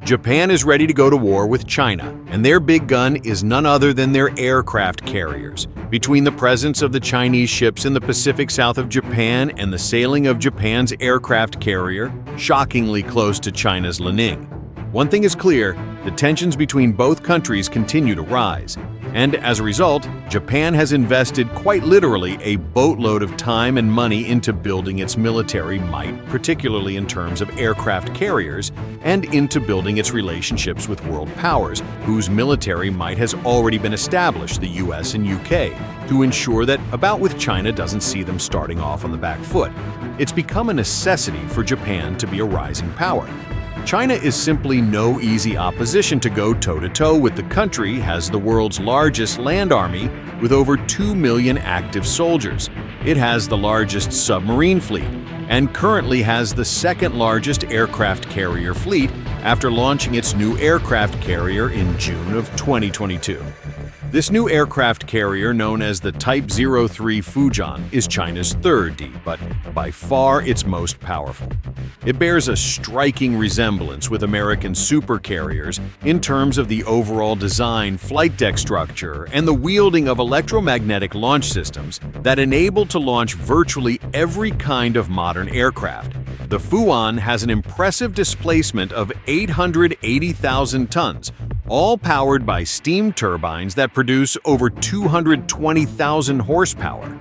Japan is ready to go to war with China, and their big gun is none other than their aircraft carriers. Between the presence of the Chinese ships in the Pacific south of Japan and the sailing of Japan's aircraft carrier, shockingly close to China's Liaoning, one thing is clear: the tensions between both countries continue to rise. And as a result, Japan has invested quite literally a boatload of time and money into building its military might, particularly in terms of aircraft carriers, and into building its relationships with world powers, whose military might has already been established, the US and UK, to ensure that a bout with China doesn't see them starting off on the back foot. It's become a necessity for Japan to be a rising power. China is simply no easy opposition to go toe-to-toe with. The country has the world's largest land army with over 2 million active soldiers. It has the largest submarine fleet and currently has the second largest aircraft carrier fleet after launching its new aircraft carrier in June of 2022. This new aircraft carrier, known as the Type 03 Fujian, is China's third D, but by far its most powerful. It bears a striking resemblance with American supercarriers in terms of the overall design, flight deck structure, and the wielding of electromagnetic launch systems that enable to launch virtually every kind of modern aircraft. The Fujian has an impressive displacement of 880,000 tons, all powered by steam turbines that produce over 220,000 horsepower.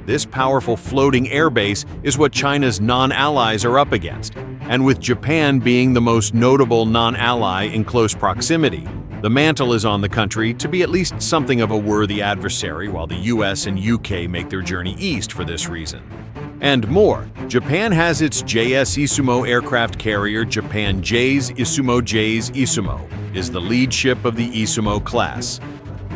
This powerful floating airbase is what China's non-allies are up against, and with Japan being the most notable non-ally in close proximity, the mantle is on the country to be at least something of a worthy adversary while the US and UK make their journey east for this reason. And more, Japan has its JS Isumo aircraft carrier. Japan JS Isumo is the lead ship of the Isumo class.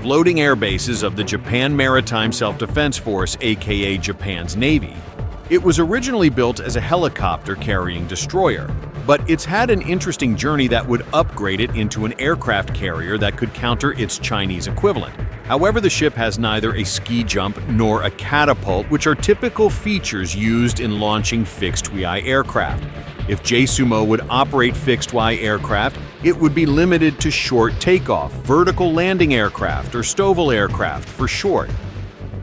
Floating air bases of the Japan Maritime Self-Defense Force, aka Japan's Navy. It was originally built as a helicopter-carrying destroyer, but it's had an interesting journey that would upgrade it into an aircraft carrier that could counter its Chinese equivalent. However, the ship has neither a ski jump nor a catapult, which are typical features used in launching fixed-wing aircraft. If JSUMO would operate fixed-wing aircraft, it would be limited to short takeoff, vertical landing aircraft, or STOVL aircraft for short.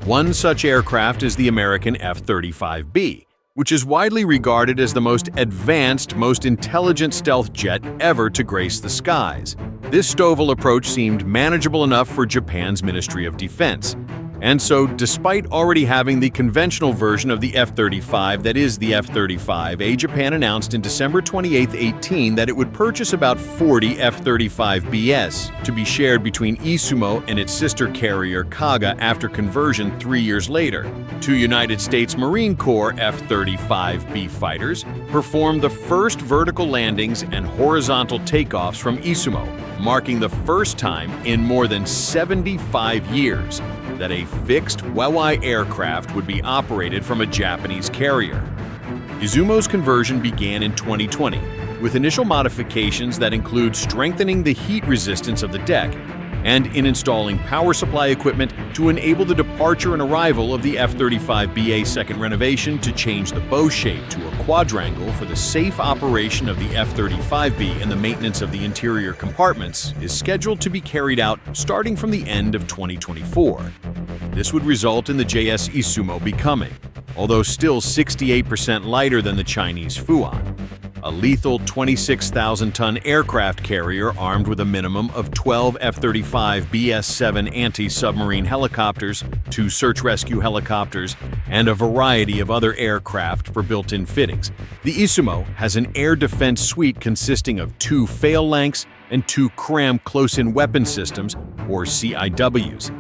One such aircraft is the American F-35B, which is widely regarded as the most advanced, most intelligent stealth jet ever to grace the skies. This STOVL approach seemed manageable enough for Japan's Ministry of Defense. And so, despite already having the conventional version of the F-35 that is the F-35A, Japan announced in December 28, 2018 that it would purchase about 40 F-35Bs to be shared between Isumo and its sister carrier Kaga after conversion 3 years later. 2 United States Marine Corps F-35B fighters performed the first vertical landings and horizontal takeoffs from Isumo, marking the first time in more than 75 years that a fixed-wing aircraft would be operated from a Japanese carrier. Izumo's conversion began in 2020, with initial modifications that include strengthening the heat resistance of the deck and in installing power supply equipment to enable the departure and arrival of the F-35BA second renovation to change the bow shape to a quadrangle for the safe operation of the F-35B, and the maintenance of the interior compartments is scheduled to be carried out starting from the end of 2024. This would result in the JS Isumo becoming, although still 68% lighter than the Chinese Fujian, a lethal 26,000-ton aircraft carrier armed with a minimum of 12 F-35 BS-7 anti-submarine helicopters, 2 search-rescue helicopters, and a variety of other aircraft for built-in fittings. The Isumo has an air defense suite consisting of 2 phalanx and 2 CRAM close-in weapon systems, or CIWs.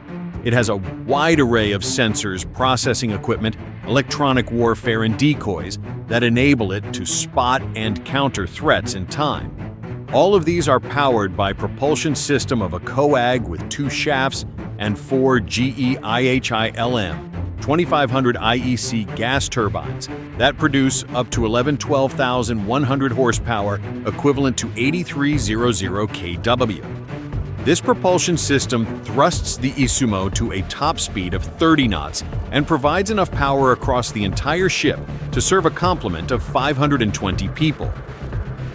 It has a wide array of sensors, processing equipment, electronic warfare, and decoys that enable it to spot and counter threats in time. All of these are powered by propulsion system of a COAG with 2 shafts and 4 GE IHILM 2500 IEC gas turbines that produce up to 12,100 horsepower, equivalent to 8,300 kW. This propulsion system thrusts the Isumo to a top speed of 30 knots and provides enough power across the entire ship to serve a complement of 520 people.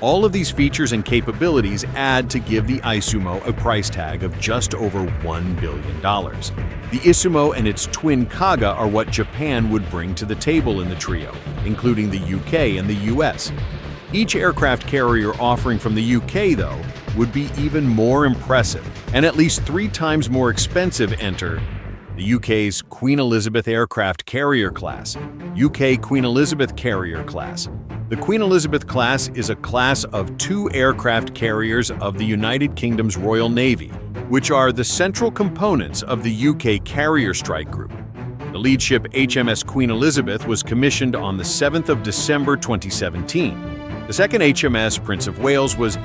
All of these features and capabilities add to give the Isumo a price tag of just over $1 billion. The Isumo and its twin Kaga are what Japan would bring to the table in the trio, including the UK and the US. Each aircraft carrier offering from the UK, though, would be even more impressive, and at least 3 times more expensive. Enter the UK's Queen Elizabeth Aircraft Carrier Class, UK Queen Elizabeth Carrier Class. The Queen Elizabeth class is a class of 2 aircraft carriers of the United Kingdom's Royal Navy, which are the central components of the UK Carrier Strike Group. The lead ship HMS Queen Elizabeth was commissioned on the 7th of December 2017. The second HMS Prince of Wales was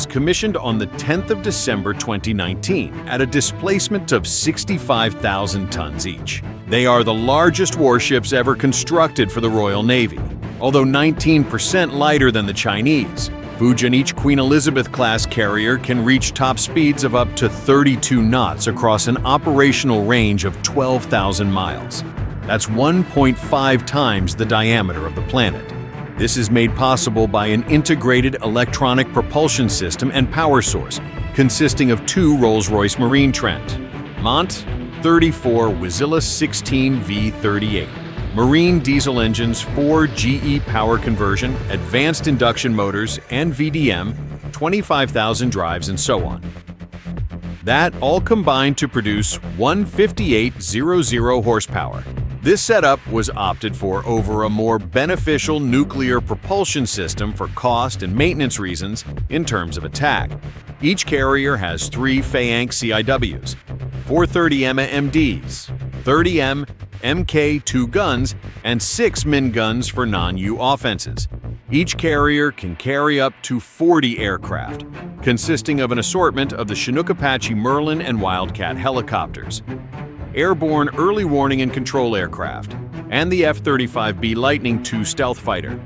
commissioned on the 10th of December 2019 at a displacement of 65,000 tons each. They are the largest warships ever constructed for the Royal Navy, although 19% lighter than the Chinese. Fujian, each Queen Elizabeth-class carrier can reach top speeds of up to 32 knots across an operational range of 12,000 miles. That's 1.5 times the diameter of the planet. This is made possible by an integrated electronic propulsion system and power source, consisting of 2 Rolls-Royce Marine Trent Mont 34 Wizilla 16 V38. Marine diesel engines, 4 GE power conversion, advanced induction motors, and VDM, 25,000 drives, and so on. That all combined to produce 158,000 horsepower. This setup was opted for over a more beneficial nuclear propulsion system for cost and maintenance reasons in terms of attack. Each carrier has 3 Feiang CIWs, 430M MDs, 30M Mk2 guns, and 6 Min guns for non-U offenses. Each carrier can carry up to 40 aircraft, consisting of an assortment of the Chinook Apache Merlin and Wildcat helicopters, airborne early warning and control aircraft, and the F-35B Lightning II stealth fighter.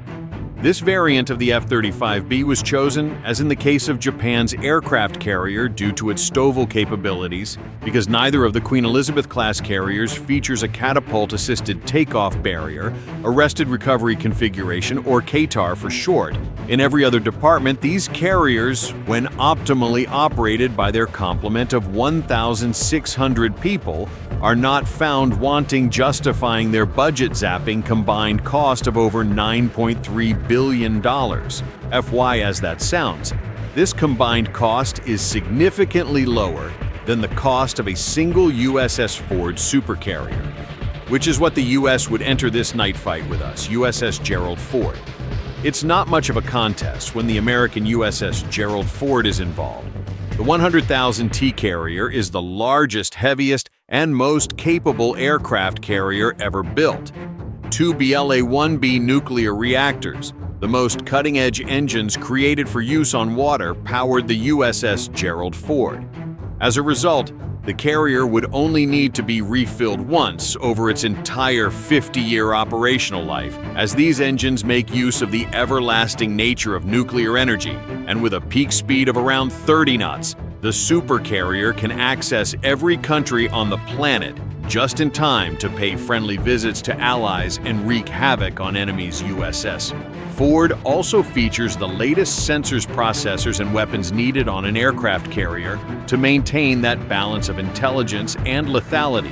This variant of the F-35B was chosen, as in the case of Japan's aircraft carrier, due to its STOVL capabilities, because neither of the Queen Elizabeth-class carriers features a catapult-assisted takeoff barrier, arrested recovery configuration, or CATAR for short. In every other department, these carriers, when optimally operated by their complement of 1,600 people, are not found wanting, justifying their budget-zapping combined cost of over $9.3 billion. FY as that sounds, this combined cost is significantly lower than the cost of a single USS Ford supercarrier, which is what the US would enter this night fight with us, USS Gerald Ford. It's not much of a contest when the American USS Gerald Ford is involved. The 100,000 T carrier is the largest, heaviest, and most capable aircraft carrier ever built. 2 BLA-1B nuclear reactors, the most cutting-edge engines created for use on water, powered the USS Gerald Ford. As a result, the carrier would only need to be refilled once over its entire 50-year operational life, as these engines make use of the everlasting nature of nuclear energy, and with a peak speed of around 30 knots, the supercarrier can access every country on the planet just in time to pay friendly visits to allies and wreak havoc on enemies' USS. Ford also features the latest sensors, processors, and weapons needed on an aircraft carrier to maintain that balance of intelligence and lethality.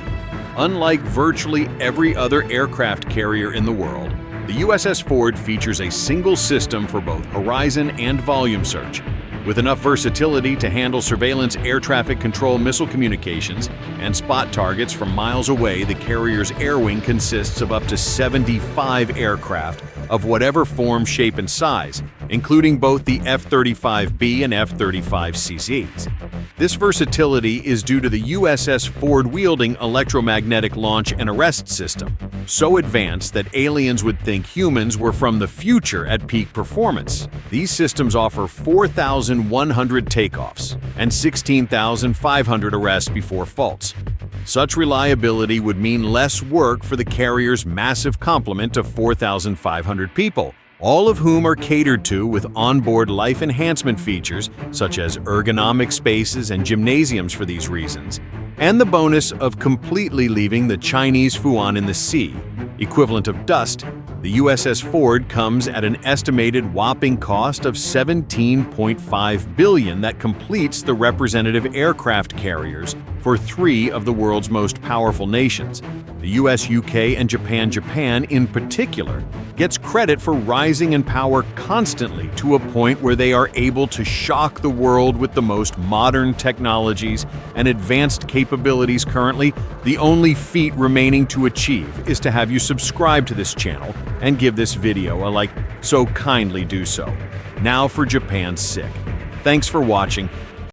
Unlike virtually every other aircraft carrier in the world, the USS Ford features a single system for both horizon and volume search. With enough versatility to handle surveillance, air traffic control, missile communications, and spot targets from miles away, the carrier's air wing consists of up to 75 aircraft of whatever form, shape, and size, including both the F-35B and F-35CCs. This versatility is due to the USS Ford wielding electromagnetic launch and arrest system, so advanced that aliens would think humans were from the future at peak performance. These systems offer 4,100 takeoffs and 16,500 arrests before faults. Such reliability would mean less work for the carrier's massive complement of 4,500 people, all of whom are catered to with onboard life enhancement features such as ergonomic spaces and gymnasiums for these reasons, and the bonus of completely leaving the Chinese Fuan in the sea, equivalent of dust, The USS Ford comes at an estimated whopping cost of $17.5 billion that completes the representative aircraft carriers for 3 of the world's most powerful nations. The US, UK, and Japan in particular, gets credit for rising in power constantly to a point where they are able to shock the world with the most modern technologies and advanced capabilities currently. The only feat remaining to achieve is to have you subscribe to this channel and give this video a like, so kindly do so. Now for Japan's sick. Thanks for watching.